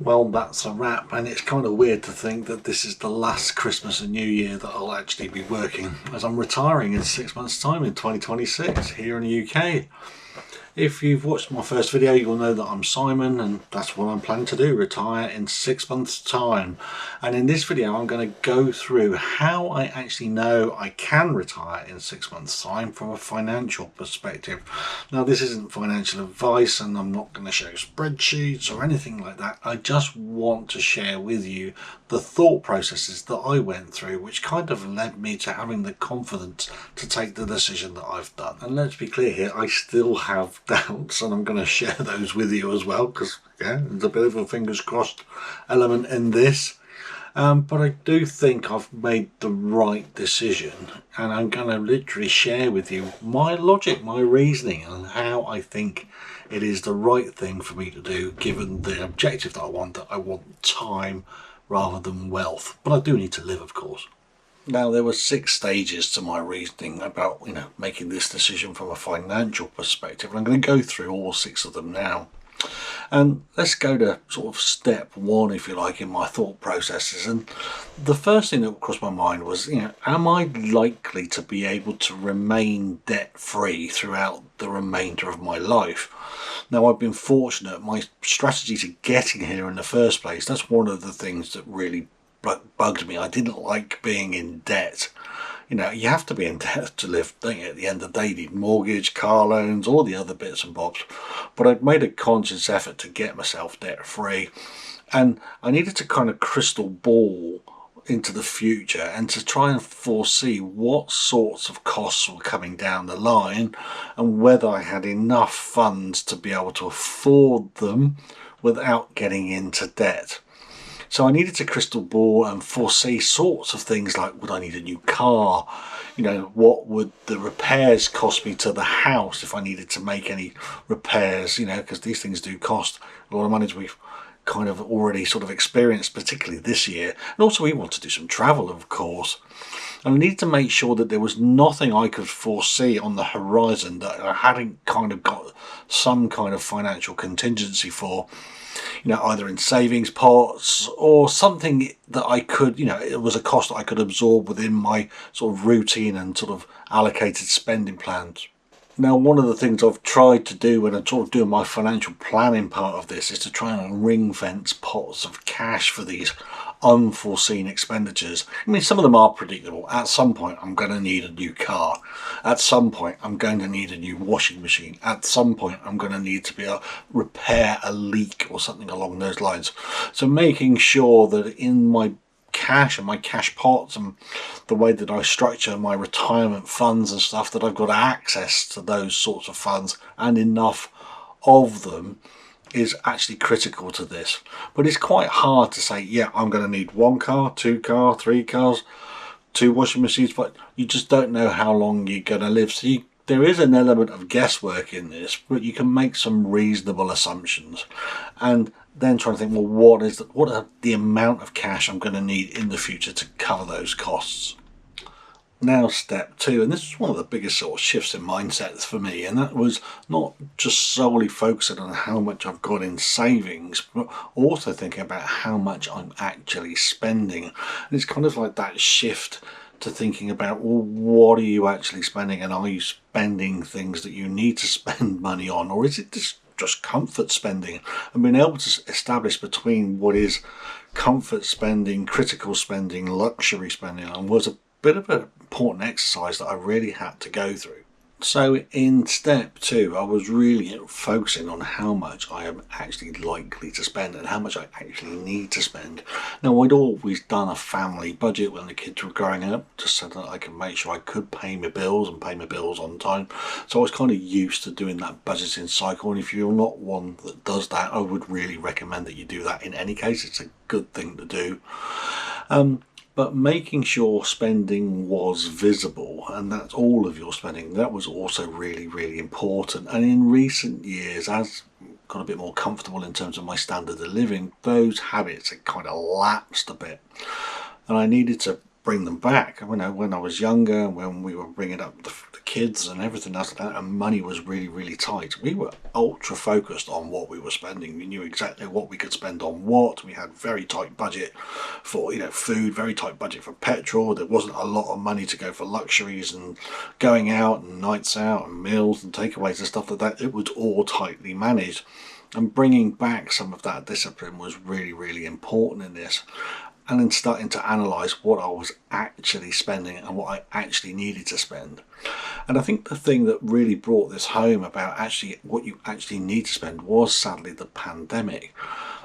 Well, that's a wrap, and it's kind of weird to think that this is the last Christmas and New Year that I'll actually be working, as I'm retiring in 6 months' time in 2026 here in the UK. If you've watched my first video, you'll know that I'm Simon, and that's what I'm planning to do, retire in 6 months' time. And in this video, I'm going to go through how I actually know I can retire in 6 months' time from a financial perspective. Now, this isn't financial advice, and I'm not going to show spreadsheets or anything like that. I just want to share with you the thought processes that I went through, which kind of led me to having the confidence to take the decision that I've done. And let's be clear here, I still have doubts, and I'm going to share those with you as well, because there's a bit of a fingers crossed element in this. But I do think I've made the right decision, and I'm going to literally share with you my logic, my reasoning, and how I think it is the right thing for me to do, given the objective that I want. That I want time rather than wealth, but I do need to live, of course. Now, there were 6 stages to my reasoning about making this decision from a financial perspective, and I'm going to go through all 6 of them now. And let's go to sort of step 1, if you like, in my thought processes. And the first thing that crossed my mind was, am I likely to be able to remain debt free throughout the remainder of my life? Now, I've been fortunate. My strategy to getting here in the first place, that's one of the things that really bugged me. I didn't like being in debt. You have to be in debt to live, don't you? At the end of the day, you need mortgage, car loans, all the other bits and bobs. But I'd made a conscious effort to get myself debt free, and I needed to kind of crystal ball into the future and to try and foresee what sorts of costs were coming down the line and whether I had enough funds to be able to afford them without getting into debt. So I needed to crystal ball and foresee sorts of things like, would I need a new car? What would the repairs cost me to the house if I needed to make any repairs? Because these things do cost a lot of money, as we've kind of already sort of experienced, particularly this year. And also we want to do some travel, of course. And I needed to make sure that there was nothing I could foresee on the horizon that I hadn't kind of got some kind of financial contingency for. Either in savings pots or something that I could, it was a cost that I could absorb within my sort of routine and sort of allocated spending plans. Now, one of the things I've tried to do when I'm sort of doing my financial planning part of this is to try and ring fence pots of cash for these unforeseen expenditures. I mean, some of them are predictable. At some point, I'm going to need a new car. At some point, I'm going to need a new washing machine. At some point, I'm going to need to be able to repair a leak or something along those lines. So making sure that in my cash and my cash pots and the way that I structure my retirement funds and stuff, that I've got access to those sorts of funds and enough of them is actually critical to this. But it's quite hard to say, yeah, I'm going to need 1 car, 2 cars, 3 cars, 2 washing machines, but you just don't know how long you're going to live. So there is an element of guesswork in this, but you can make some reasonable assumptions and then try to think, well, what are the amount of cash I'm going to need in the future to cover those costs. Now, step 2, and this is one of the biggest sort of shifts in mindsets for me, and that was not just solely focusing on how much I've got in savings, but also thinking about how much I'm actually spending. And it's kind of like that shift to thinking about, well, what are you actually spending, and are you spending things that you need to spend money on, or is it just comfort spending? And being able to establish between what is comfort spending, critical spending, luxury spending, and was a bit of an important exercise that I really had to go through. So in step 2, I was really focusing on how much I am actually likely to spend and how much I actually need to spend. Now, I'd always done a family budget when the kids were growing up, just so that I could make sure I could pay my bills and pay my bills on time. So I was kind of used to doing that budgeting cycle, and if you're not one that does that, I would really recommend that you do that in any case. It's a good thing to do. But making sure spending was visible, and that's all of your spending, that was also really, really important. And in recent years, as I've got a bit more comfortable in terms of my standard of living, those habits had kind of lapsed a bit. And I needed to bring them back. When I was younger, when we were bringing up the kids and everything else like that, and money was really, really tight. We were ultra focused on what we were spending. We knew exactly what we could spend on what. We had very tight budget for, you know, food, very tight budget for petrol. There wasn't a lot of money to go for luxuries and going out and nights out and meals and takeaways and stuff like that. It was all tightly managed. And bringing back some of that discipline was really, really important in this. And then starting to analyse what I was actually spending and what I actually needed to spend. And I think the thing that really brought this home about actually what you actually need to spend was sadly the pandemic.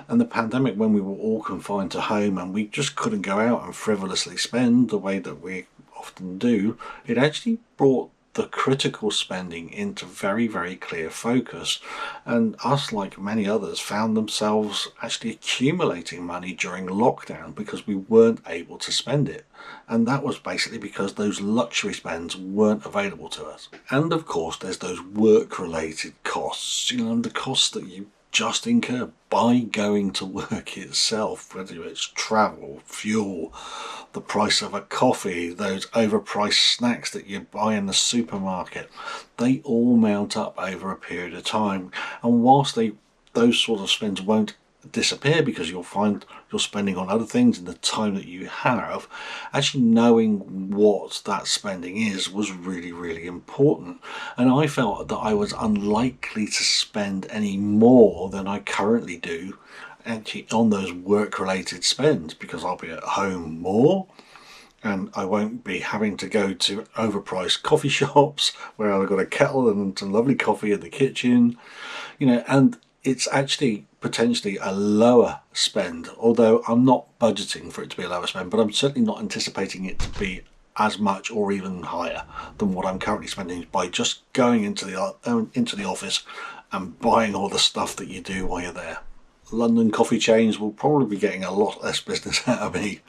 And the pandemic, when we were all confined to home and we just couldn't go out and frivolously spend the way that we often do, it actually brought the critical spending into very, very clear focus, and us, like many others, found themselves actually accumulating money during lockdown because we weren't able to spend it. And that was basically because those luxury spends weren't available to us. And of course there's those work related costs, you know, the costs that you just incur by going to work itself, whether it's travel, fuel, the price of a coffee, those overpriced snacks that you buy in the supermarket. They all mount up over a period of time, and whilst those sort of spends won't disappear because you'll find you're spending on other things in the time that you have, actually knowing what that spending is was really, really important. And I felt that I was unlikely to spend any more than I currently do actually on those work related spends, because I'll be at home more and I won't be having to go to overpriced coffee shops where I've got a kettle and some lovely coffee in the kitchen, you know, and it's actually potentially a lower spend, although I'm not budgeting for it to be a lower spend, but I'm certainly not anticipating it to be as much or even higher than what I'm currently spending by just going into the office and buying all the stuff that you do while you're there. London coffee chains will probably be getting a lot less business out of me.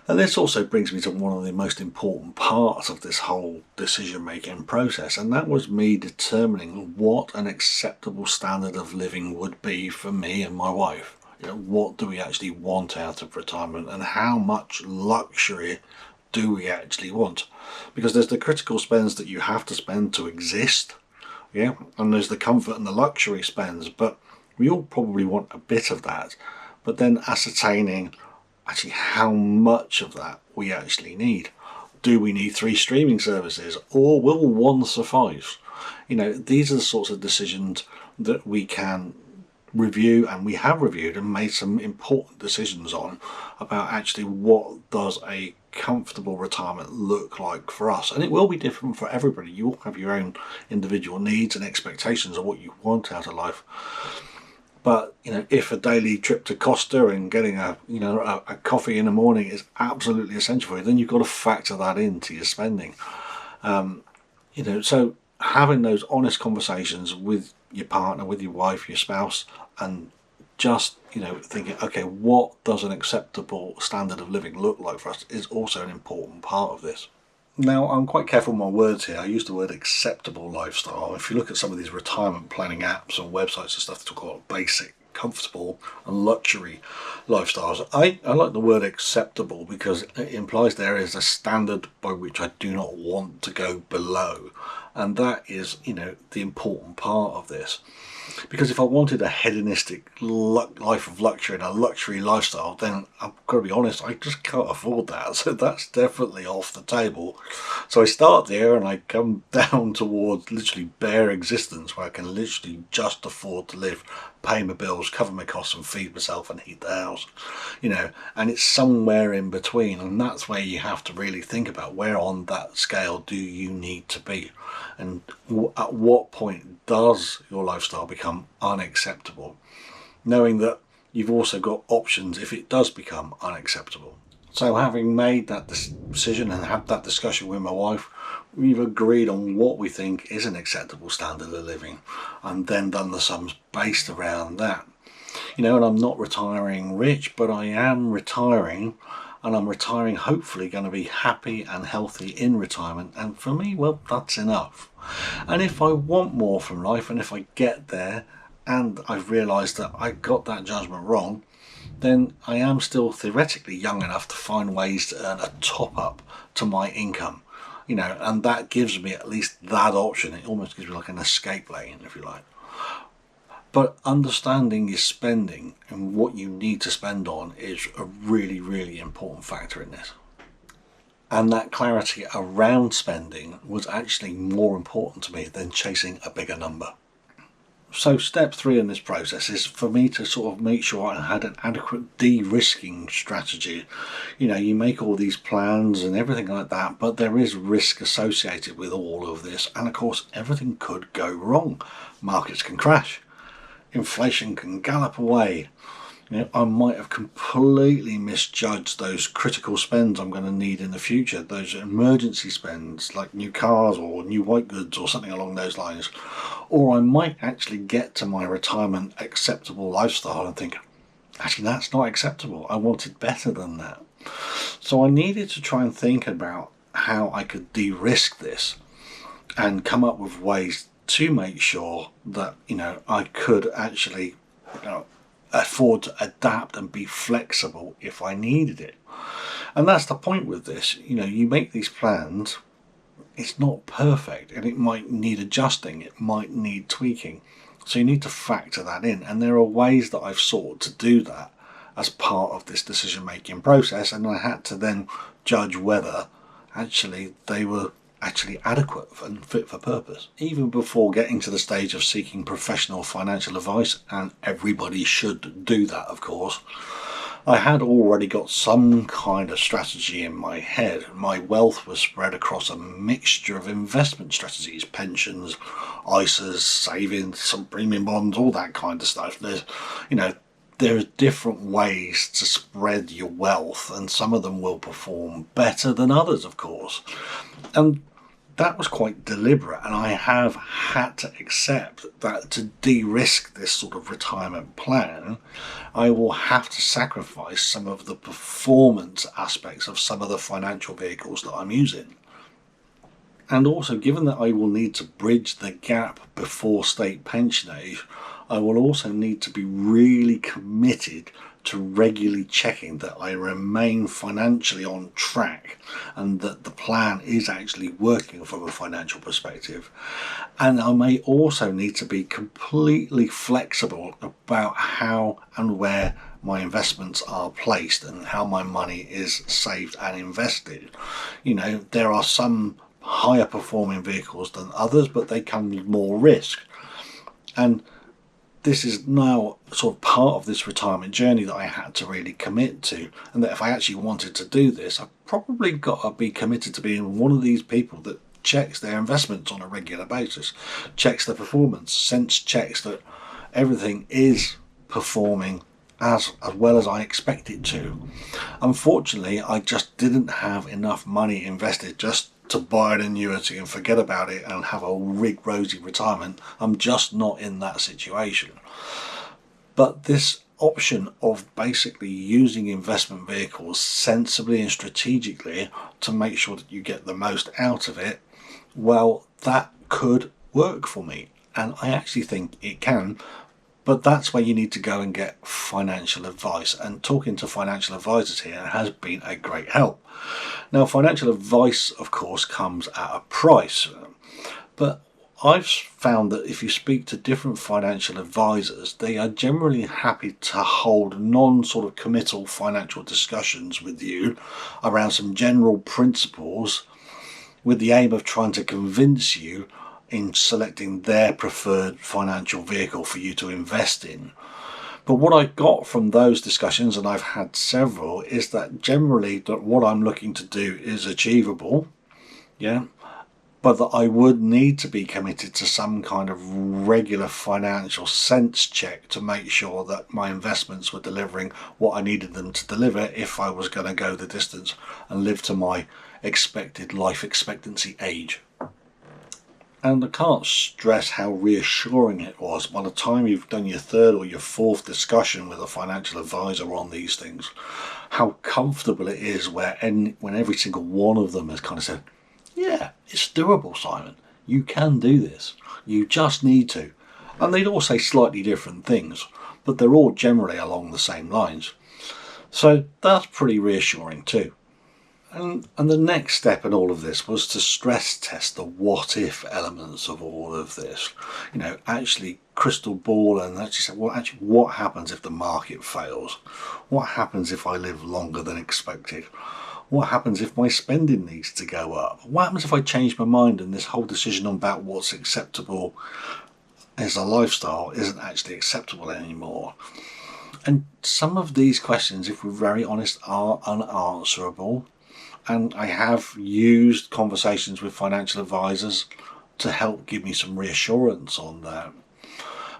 And this also brings me to one of the most important parts of this whole decision-making process, and that was me determining what an acceptable standard of living would be for me and my wife. You know, what do we actually want out of retirement, and how much luxury do we actually want? Because there's the critical spends that you have to spend to exist, yeah, and there's the comfort and the luxury spends, but we all probably want a bit of that. But then ascertaining actually how much of that we actually need. Do we need 3 streaming services, or will one suffice? You know, these are the sorts of decisions that we can review, and we have reviewed and made some important decisions on about actually what does a comfortable retirement look like for us. And it will be different for everybody. You all have your own individual needs and expectations of what you want out of life. But, you know, if a daily trip to Costa and getting a coffee in the morning is absolutely essential for you, then you've got to factor that into your spending. You know, so having those honest conversations with your partner, with your wife, your spouse, and just, you know, thinking, okay, what does an acceptable standard of living look like for us is also an important part of this. Now, I'm quite careful with my words here. I use the word acceptable lifestyle. If you look at some of these retirement planning apps and websites and stuff that talk about basic, comfortable and luxury lifestyles, I like the word acceptable because it implies there is a standard by which I do not want to go below. And that is, you know, the important part of this. Because if I wanted a hedonistic life of luxury and a luxury lifestyle, then I've got to be honest, I just can't afford that. So that's definitely off the table. So I start there and I come down towards literally bare existence, where I can literally just afford to live, pay my bills, cover my costs and feed myself and heat the house. You know, and it's somewhere in between, and that's where you have to really think about where on that scale do you need to be, and at what point does your lifestyle become unacceptable, knowing that you've also got options if it does become unacceptable. So having made that decision and had that discussion with my wife, we've agreed on what we think is an acceptable standard of living, and then done the sums based around that. You know, and I'm not retiring rich, but I am retiring, and I'm retiring hopefully going to be happy and healthy in retirement, and for me, well, that's enough. And if I want more from life, and if I get there and I've realised that I got that judgment wrong, then I am still theoretically young enough to find ways to earn a top up to my income. and that gives me at least that option. It almost gives me like an escape lane, if you like. But understanding your spending and what you need to spend on is a really, really important factor in this. And that clarity around spending was actually more important to me than chasing a bigger number. So step 3 in this process is for me to sort of make sure I had an adequate de-risking strategy. You make all these plans and everything like that, but there is risk associated with all of this. And of course, everything could go wrong. Markets can crash. Inflation can gallop away. I might have completely misjudged those critical spends I'm going to need in the future, those emergency spends like new cars or new white goods or something along those lines. Or I might actually get to my retirement acceptable lifestyle and think, actually that's not acceptable, I wanted better than that. So I needed to try and think about how I could de-risk this and come up with ways to make sure that I could actually afford to adapt and be flexible if I needed it. And that's the point with this. You make these plans, it's not perfect and it might need adjusting, it might need tweaking, so you need to factor that in. And there are ways that I've sought to do that as part of this decision making process, and I had to then judge whether actually they were actually adequate and fit for purpose. Even before getting to the stage of seeking professional financial advice, and everybody should do that of course, I had already got some kind of strategy in my head. My wealth was spread across a mixture of investment strategies, pensions, ISAs, savings, some premium bonds, all that kind of stuff. There's different ways to spread your wealth, and some of them will perform better than others of course. And that was quite deliberate, and I have had to accept that to de-risk this sort of retirement plan, I will have to sacrifice some of the performance aspects of some of the financial vehicles that I'm using. And also, given that I will need to bridge the gap before state pension age, I will also need to be really committed to regularly checking that I remain financially on track and that the plan is actually working from a financial perspective. And I may also need to be completely flexible about how and where my investments are placed and how my money is saved and invested. There are some higher performing vehicles than others, but they come with more risk. And this is now sort of part of this retirement journey that I had to really commit to, and that if I actually wanted to do this, I've probably got to be committed to being one of these people that checks their investments on a regular basis, checks the performance, sense checks that everything is performing as well as I expect it to. Unfortunately, I just didn't have enough money invested just to buy an annuity and forget about it and have a rosy retirement. I'm just not in that situation. But this option of basically using investment vehicles sensibly and strategically to make sure that you get the most out of it, well, that could work for me, and I actually think it can. But that's where you need to go and get financial advice, and talking to financial advisors here has been a great help. Now, financial advice of course comes at a price, but I've found that if you speak to different financial advisors, they are generally happy to hold non-sort of committal financial discussions with you around some general principles, with the aim of trying to convince you in selecting their preferred financial vehicle for you to invest in. But what I got from those discussions, and I've had several, is that generally that what I'm looking to do is achievable, but that I would need to be committed to some kind of regular financial sense check to make sure that my investments were delivering what I needed them to deliver if I was going to go the distance and live to my expected life expectancy age. And I can't stress how reassuring it was by the time you've done your third or your fourth discussion with a financial advisor on these things, how comfortable it is when every single one of them has kind of said, yeah, it's doable, Simon. You can do this. You just need to. And they'd all say slightly different things, but they're all generally along the same lines. So that's pretty reassuring too. And the next step in all of this was to stress test the what if elements of all of this. Actually crystal ball and actually say, well, actually, what happens if the market fails? What happens if I live longer than expected? What happens if my spending needs to go up? What happens if I change my mind and this whole decision about what's acceptable as a lifestyle isn't actually acceptable anymore? And some of these questions, if we're very honest, are unanswerable. And I have used conversations with financial advisors to help give me some reassurance on that.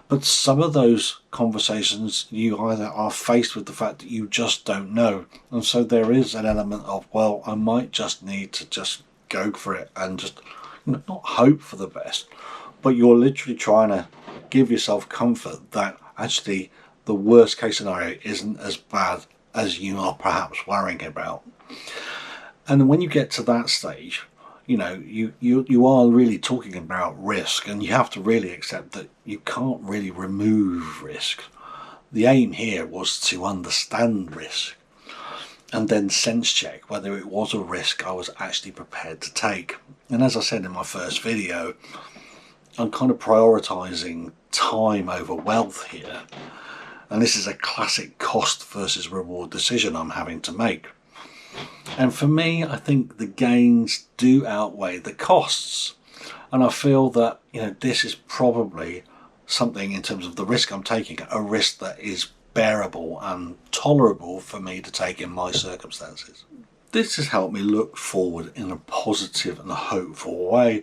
But some of those conversations, you either are faced with the fact that you just don't know. And so there is an element of, well, I might just need to just go for it and just not hope for the best. But you're literally trying to give yourself comfort that actually the worst case scenario isn't as bad as you are perhaps worrying about. And when you get to that stage, you are really talking about risk, and you have to really accept that you can't really remove risk. The aim here was to understand risk and then sense check whether it was a risk I was actually prepared to take. And as I said in my first video, I'm kind of prioritizing time over wealth here. And this is a classic cost versus reward decision I'm having to make. And for me, I think the gains do outweigh the costs. And I feel that, this is probably something in terms of the risk I'm taking, a risk that is bearable and tolerable for me to take in my circumstances. This has helped me look forward in a positive and a hopeful way.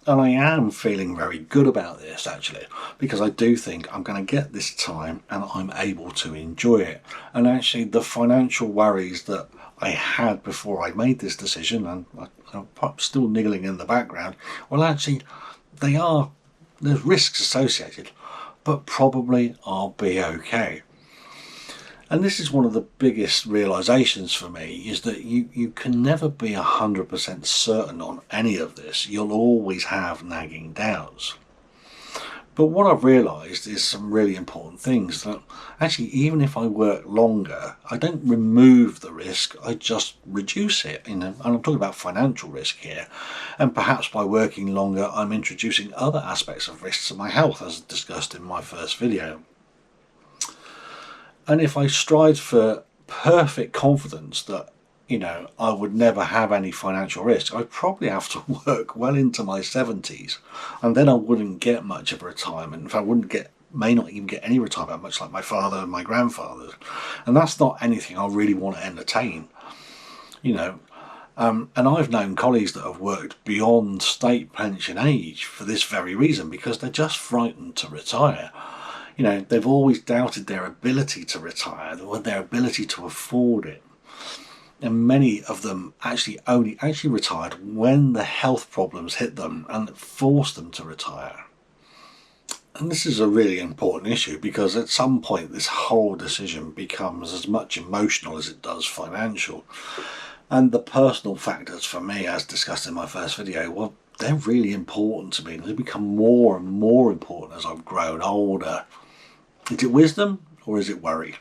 And I am feeling very good about this, actually, because I do think I'm going to get this time and I'm able to enjoy it. And actually, the financial worries that I had before I made this decision, and I'm still niggling in the background, well, actually, there's risks associated, but probably I'll be okay. And this is one of the biggest realizations for me, is that you can never be 100% certain on any of this. You'll always have nagging doubts. But what I've realized is some really important things, that actually, even if I work longer, I don't remove the risk, I just reduce it. And I'm talking about financial risk here. And perhaps by working longer, I'm introducing other aspects of risks to my health, as discussed in my first video. And if I strive for perfect confidence that, I would never have any financial risk, I'd probably have to work well into my 70s. And then I wouldn't get much of a retirement. In fact, may not even get any retirement, much like my father and my grandfather. And that's not anything I really want to entertain. And I've known colleagues that have worked beyond state pension age for this very reason, because they're just frightened to retire. They've always doubted their ability to retire, or their ability to afford it. And many of them actually retired when the health problems hit them and forced them to retire. And this is a really important issue, because at some point this whole decision becomes as much emotional as it does financial. And the personal factors for me, as discussed in my first video, well, they're really important to me. They become more and more important as I've grown older. Is it wisdom or is it worry?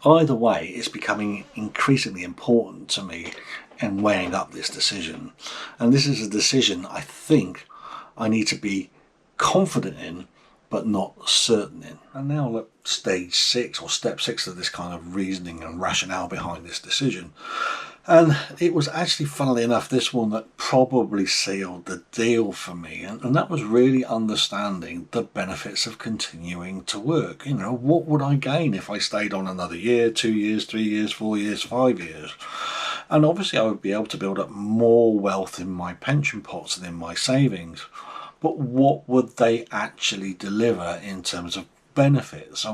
Either way, it's becoming increasingly important to me in weighing up this decision. And this is a decision I think I need to be confident in, but not certain in. And now at stage 6, or step 6 of this kind of reasoning and rationale behind this decision. And it was actually, funnily enough, this one that probably sealed the deal for me. And that was really understanding the benefits of continuing to work. What would I gain if I stayed on another year, 2 years, 3 years, 4 years, 5 years? And obviously I would be able to build up more wealth in my pension pots and in my savings. But what would they actually deliver in terms of benefits?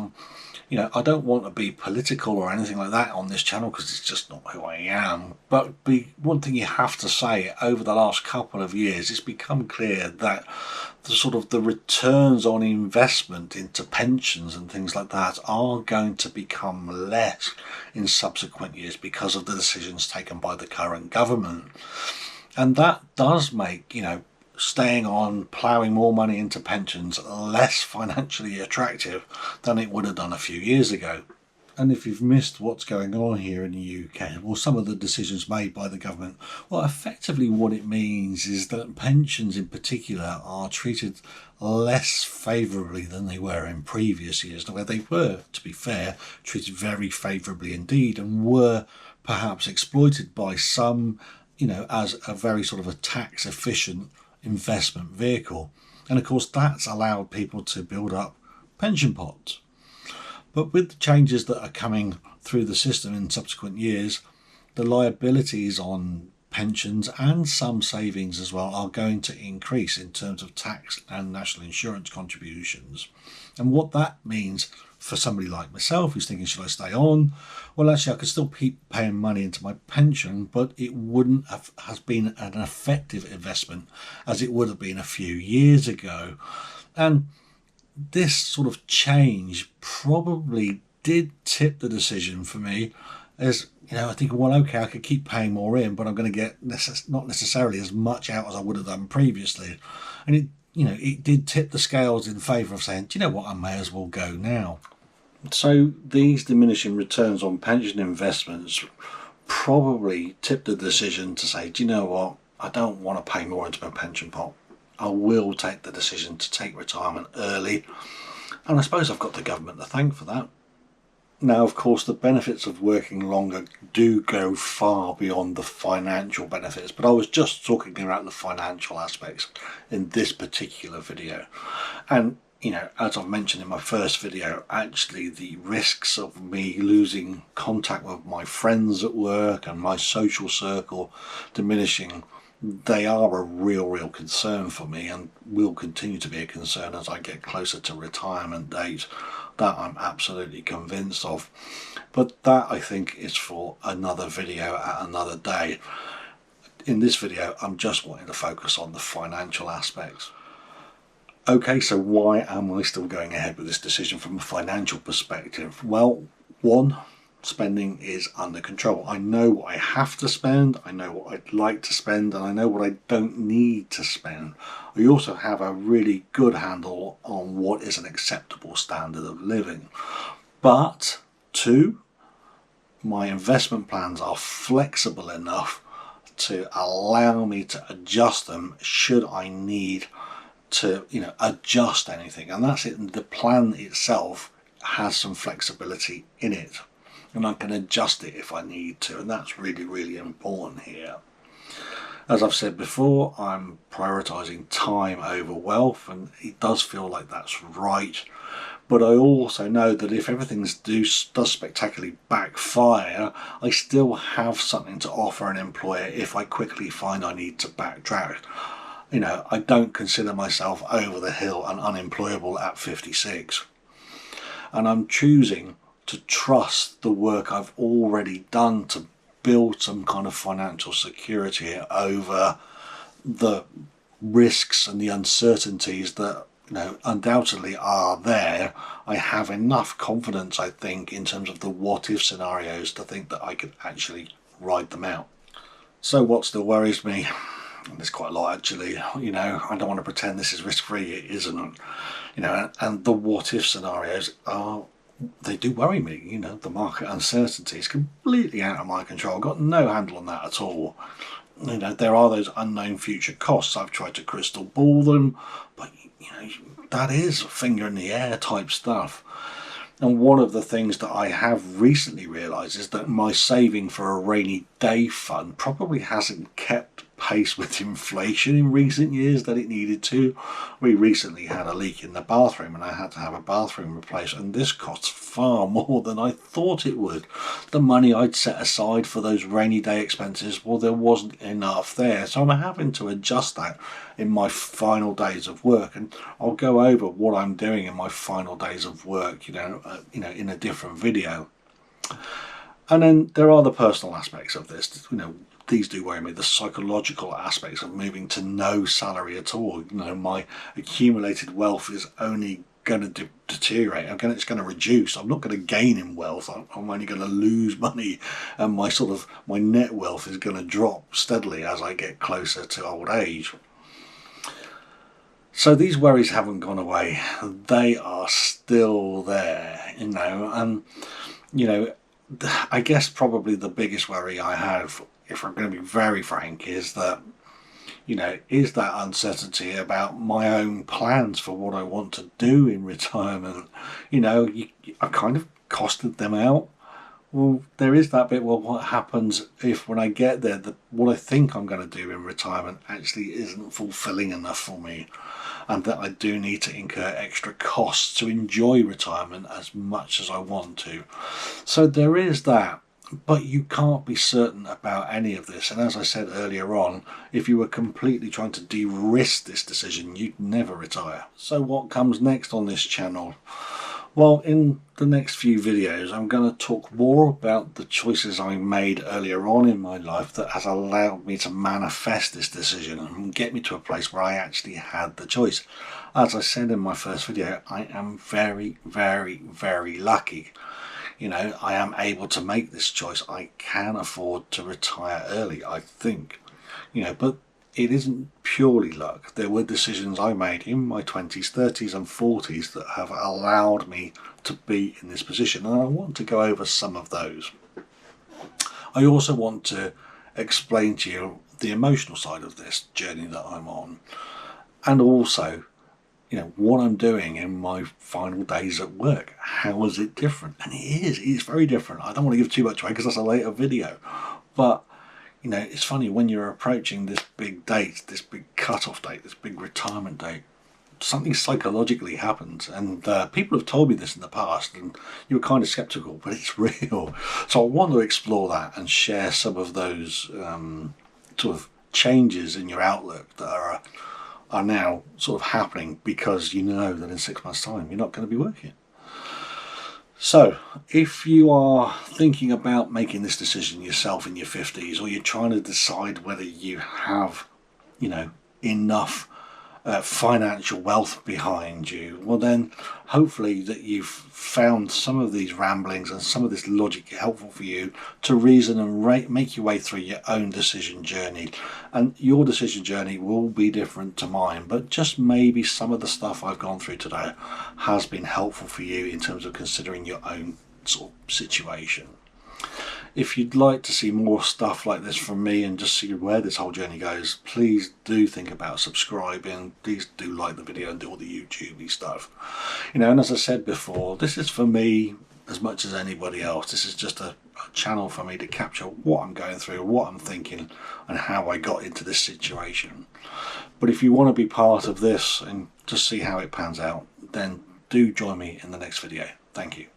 I don't want to be political or anything like that on this channel, because it's just not who I am. But one thing you have to say, over the last couple of years, it's become clear that the returns on investment into pensions and things like that are going to become less in subsequent years because of the decisions taken by the current government. And that does make, staying on, ploughing more money into pensions less financially attractive than it would have done a few years ago. And if you've missed what's going on here in the UK, well, some of the decisions made by the government, well, effectively what it means is that pensions in particular are treated less favourably than they were in previous years, where they were, to be fair, treated very favourably indeed and were perhaps exploited by some, as a very sort of a tax efficient investment vehicle. And of course, that's allowed people to build up pension pots. But with the changes that are coming through the system in subsequent years, the liabilities on pensions and some savings as well are going to increase in terms of tax and national insurance contributions. And what that means for somebody like myself who's thinking, should I stay on? Well, actually, I could still keep paying money into my pension, but it wouldn't have been an effective investment as it would have been a few years ago. And this sort of change probably did tip the decision for me as, I think, well, okay, I could keep paying more in, but I'm going to get not necessarily as much out as I would have done previously. And it did tip the scales in favour of saying, do you know what, I may as well go now. So these diminishing returns on pension investments probably tipped the decision to say, do you know what, I don't want to pay more into my pension pot. I will take the decision to take retirement early, and I suppose I've got the government to thank for that. Now, of course, the benefits of working longer do go far beyond the financial benefits, but I was just talking about the financial aspects in this particular video. And as I've mentioned in my first video, actually the risks of me losing contact with my friends at work and my social circle diminishing, they are a real concern for me and will continue to be a concern as I get closer to retirement date. That I'm absolutely convinced of. But that, I think, is for another video at another day. In this video, I'm just wanting to focus on the financial aspects. Okay, so why am I still going ahead with this decision from a financial perspective? Well, one, spending is under control. I know what I have to spend, I know what I'd like to spend, and I know what I don't need to spend. I also have a really good handle on what is an acceptable standard of living. But two, my investment plans are flexible enough to allow me to adjust them should I need to adjust anything, and that's it. The plan itself has some flexibility in it, and I can adjust it if I need to, and that's really important here. As I've said before, I'm prioritising time over wealth, and it does feel like that's right. But I also know that if everything does spectacularly backfire, I still have something to offer an employer if I quickly find I need to backtrack. I don't consider myself over the hill and unemployable at 56. And I'm choosing to trust the work I've already done to build some kind of financial security over the risks and the uncertainties that undoubtedly are there. I have enough confidence, I think, in terms of the what if scenarios to think that I could actually ride them out. So what still worries me, and there's quite a lot actually, I don't want to pretend this is risk-free, it isn't, and the what if scenarios they do worry me. The market uncertainty is completely out of my control. I've got no handle on that at all. There are those unknown future costs. I've tried to crystal ball them, but that is finger in the air type stuff. And one of the things that I have recently realised is that my saving for a rainy day fund probably hasn't kept pace with inflation in recent years that it needed to. We recently had a leak in the bathroom and I had to have a bathroom replaced, and this costs far more than I thought it would. The money I'd set aside for those rainy day expenses, well, there wasn't enough there, so I'm having to adjust that in my final days of work, and I'll go over what I'm doing in my final days of work in a different video. And then there are the personal aspects of this. These do worry me, the psychological aspects of moving to no salary at all. My accumulated wealth is only going to deteriorate. It's going to reduce. I'm not going to gain in wealth. I'm only going to lose money, and my net wealth is going to drop steadily as I get closer to old age. So these worries haven't gone away. They are still there, and You know, I guess probably the biggest worry I have, if I'm going to be very frank, is that, is that uncertainty about my own plans for what I want to do in retirement. I kind of costed them out. Well, there is that bit. Well, what happens if when I get there, what I think I'm going to do in retirement actually isn't fulfilling enough for me, and that I do need to incur extra costs to enjoy retirement as much as I want to. So there is that. But you can't be certain about any of this. And as I said earlier on, if you were completely trying to de-risk this decision, you'd never retire. So what comes next on this channel? Well, in the next few videos, I'm going to talk more about the choices I made earlier on in my life that has allowed me to manifest this decision and get me to a place where I actually had the choice. As I said in my first video, I am very, very, very lucky. I am able to make this choice. I can afford to retire early, I think. But it isn't purely luck. There were decisions I made in my 20s, 30s and 40s that have allowed me to be in this position. And I want to go over some of those. I also want to explain to you the emotional side of this journey that I'm on. And also, what I'm doing in my final days at work. How is it different? And it's very different. I don't want to give too much away because that's a later video. But, it's funny when you're approaching this big date, this big cut-off date, this big retirement date, something psychologically happens. And people have told me this in the past and you were kind of skeptical, but it's real. So I want to explore that and share some of those sort of changes in your outlook that are now sort of happening because you know that in 6 months' time you're not going to be working. So if you are thinking about making this decision yourself in your 50s, or you're trying to decide whether you have enough financial wealth behind you, well then hopefully that you've found some of these ramblings and some of this logic helpful for you to reason and make your way through your own decision journey. And your decision journey will be different to mine, but just maybe some of the stuff I've gone through today has been helpful for you in terms of considering your own sort of situation. If you'd like to see more stuff like this from me and just see where this whole journey goes, please do think about subscribing. Please do like the video and do all the YouTube-y stuff. And as I said before, this is for me as much as anybody else. This is just a channel for me to capture what I'm going through, what I'm thinking, and how I got into this situation. But if you want to be part of this and just see how it pans out, then do join me in the next video. Thank you.